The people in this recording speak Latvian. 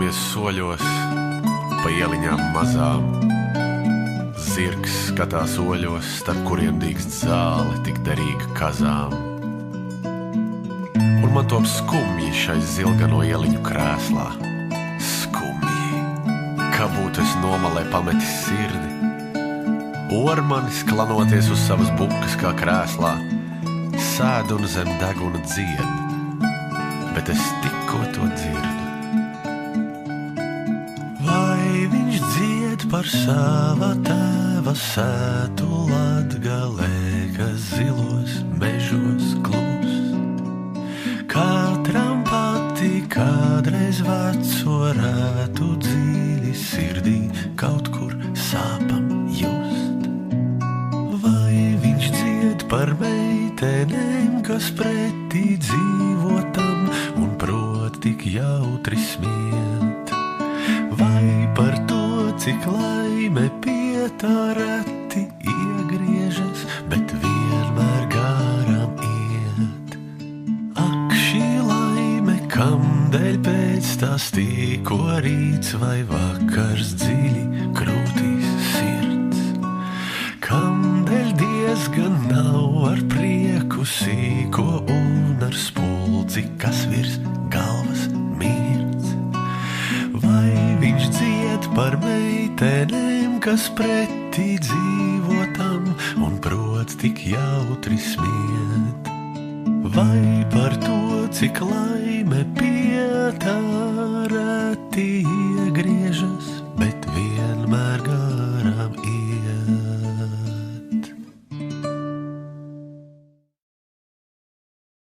Skatāmies soļos pa ieliņām mazām. Zirgs skatās oļos, starp kuriem dīkst zāle tik derīga kazām. Un man top skumji šai zilgano ieliņu krēslā. Skumji, kā būtu es nomalē pametis sirdi. Ormanis, klanoties uz savas bukas kā krēslā, sēd un zem deguna dzied, bet es tikko to dzirdu. Vai viņš dzied par sava tēva sētu Latgalē, kas zilos mežos klust? Katram patīk kādreiz veco rētu dziļi sirdī kaut kur sāpam just. Vai viņš dzied par meitenēm, kas pretī dzīvotam un prot tik jautri smiet? Vai par to, cik laime pie tā reti iegriežas, bet vienmēr garām iet? Ak, šī laime, kamdēļ pēc tās tikko rīts vai vakars dziļi krūtīs sirds? Kamdēļ diezgan nav ar prieku sīko un ar spuldzi, kas virs galvas mirds? Vai viņš dzied par meitenēm, kas pretī dzīvotam un prot tik jautri smiet? Vai par to, cik laime pie tā reti iegriežas,